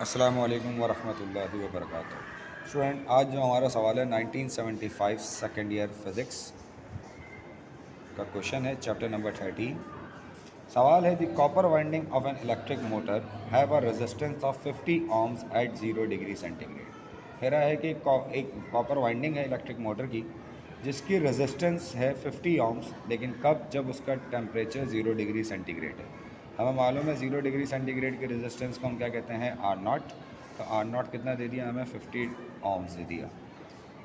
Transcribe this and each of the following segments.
अस्सलामु अलैकुम वरहमतुल्लाहि वबरकातुहू। स्टूडेंट, आज जो हमारा सवाल है 1975 सेकेंड ईयर फिज़िक्स का क्वेश्चन है, चैप्टर नंबर 13। सवाल है, the copper winding of an electric motor have a resistance of 50 ohms at 0 degree centigrade. कह रहा है कि एक कॉपर वाइंडिंग है इलेक्ट्रिक मोटर की जिसकी रेजिस्टेंस है 50 ohms, लेकिन कब? जब उसका टेम्परेचर 0 डिग्री सेंटीग्रेड है। हमें मालूम है 0 डिग्री सेंटीग्रेड के रेजिस्टेंस को हम क्या कहते हैं? R naught. तो आर नॉट कितना दे दिया हमें? 50 ohms दे दिया।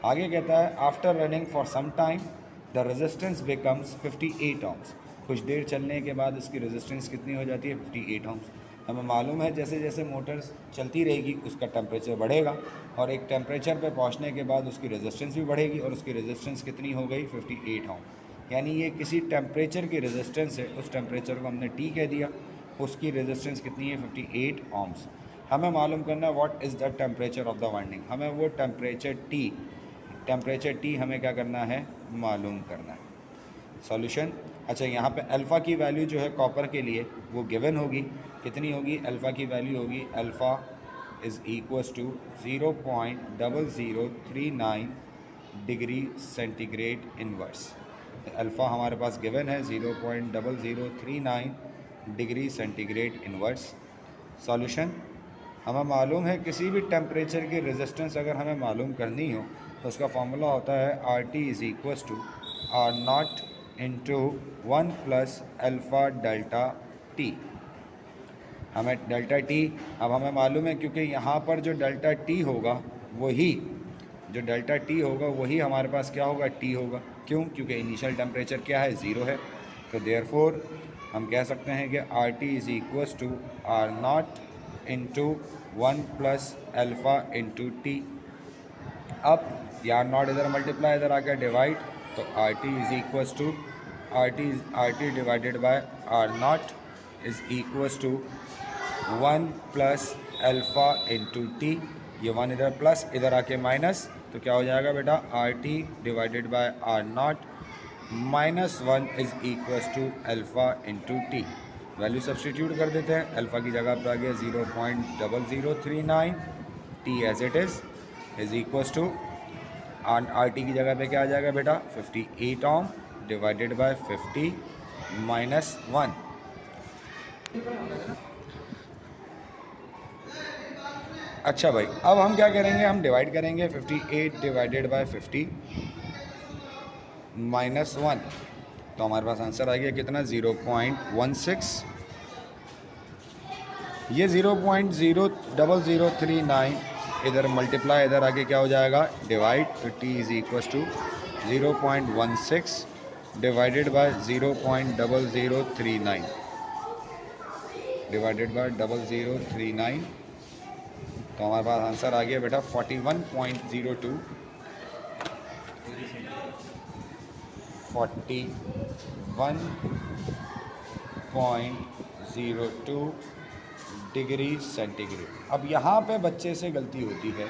आगे कहता है, after running for some time the resistance becomes 58 ohms। कुछ देर चलने के बाद इसकी रेजिस्टेंस कितनी हो जाती है? 58 ohms। हमें मालूम है जैसे जैसे मोटर चलती रहेगी उसका टेम्परेचर बढ़ेगा और एक टेम्परेचर पे पहुंचने के बाद उसकी रेजिस्टेंस भी बढ़ेगी और उसकी रेजिस्टेंस कितनी हो गई? 58 ohm। यानी ये किसी टेम्परेचर की रेजिस्टेंस है, उस टेम्परेचर को हमने टी कह दिया, उसकी रेजिस्टेंस कितनी है? 58 ohms। हमें मालूम करना है what is the temperature of the winding. हमें वो टेम्परेचर टी हमें क्या करना है? मालूम करना है। सॉल्यूशन, अच्छा यहाँ पे अल्फ़ा की वैल्यू जो है कॉपर के लिए वो गिवन होगी। कितनी होगी? अल्फ़ा की वैल्यू होगी, alpha is equals to 0.0039 degree centigrade inverse. Alpha हमारे पास गिवन है 0.0039 डिग्री सेंटीग्रेड इनवर्स। सॉल्यूशन, हमें मालूम है किसी भी टेम्परेचर की रेजिस्टेंस अगर हमें मालूम करनी हो तो उसका फार्मूला होता है R T is equals to R naught into 1 plus alpha delta T. हमें डेल्टा टी अब हमें मालूम है क्योंकि यहाँ पर जो डेल्टा टी होगा वही हमारे पास क्या होगा? टी होगा। क्यों? क्योंकि इनिशियल टेम्परेचर क्या है? 0 है। तो देयरफॉर हम कह सकते हैं कि R T is equals to R naught into 1 plus alpha into T. अब यार नॉट इधर मल्टीप्लाई, इधर आ गया डिवाइड, तो R T is equals to R T divided by R naught is equals to 1 plus alpha into T. ये 1 इधर plus, इधर आके minus, तो क्या हो जाएगा बेटा? R T divided by R naught minus 1 is equals to alpha into T. Value substitute कर देते हैं। अल्फ़ा की जगह पर आ गया 0.0039, T as it is equals to R T की जगह पे क्या आ जाएगा बेटा? 58 ohm डिवाइडेड बाय 50 माइनस 1। अच्छा भाई, अब हम क्या करेंगे? हम डिवाइड करेंगे 58 डिवाइडेड बाय 50 माइनस 1, तो हमारे पास आंसर आ गया कितना? 0.16। ये 0.0039 इधर मल्टीप्लाई, इधर आके क्या हो जाएगा? डिवाइड, तो T is equals to 0.16 divided by 0.0039 divided by 0039, तो हमारे पास आंसर आ गया बेटा 41.02 41.02 डिग्री सेंटीग्रेड। अब यहाँ पे बच्चे से गलती होती है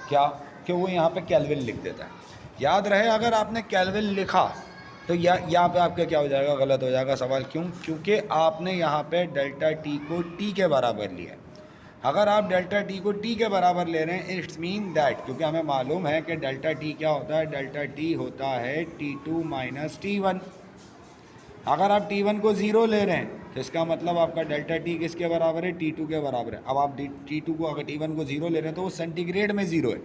क्या? कि वो यहाँ पे केल्विन लिख देता है। याद रहे, अगर आपने केल्विन लिखा तो यहाँ पे आपका क्या हो जाएगा? गलत हो जाएगा सवाल। क्यों? क्योंकि आपने यहाँ पे डेल्टा टी को टी के बराबर लिया है। अगर आप डेल्टा टी को टी के बराबर ले रहे हैं, इट्स मीन दैट, क्योंकि हमें मालूम है कि डेल्टा टी क्या होता है? डेल्टा टी होता है T2 माइनस T1। अगर आप T1 को 0 ले रहे हैं तो इसका मतलब आपका डेल्टा टी किसके बराबर है? T2 के बराबर है। अब आप T2 को, अगर T1 को 0 ले रहे हैं तो वो सेंटीग्रेड में 0 है,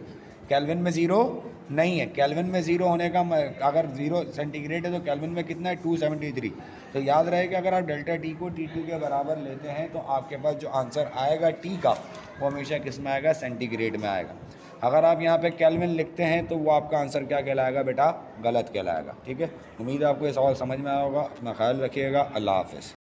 केल्विन में 0 नहीं है। केल्विन में 0 होने का, अगर 0 सेंटीग्रेड है तो केल्विन में कितना है? 273। तो याद रहे कि अगर आप डेल्टा टी को T2 के बराबर लेते हैं तो आपके पास जो आंसर आएगा टी का, वो हमेशा किस में आएगा? सेंटीग्रेड में आएगा। अगर आप यहाँ पे केल्विन लिखते हैं तो वो आपका आंसर क्या कहलाएगा बेटा? गलत कहलाएगा। ठीक है, उम्मीद है आपको ये सवाल समझ में आया होगा। अपना ख्याल रखिएगा। अल्लाह हाफ़िज़।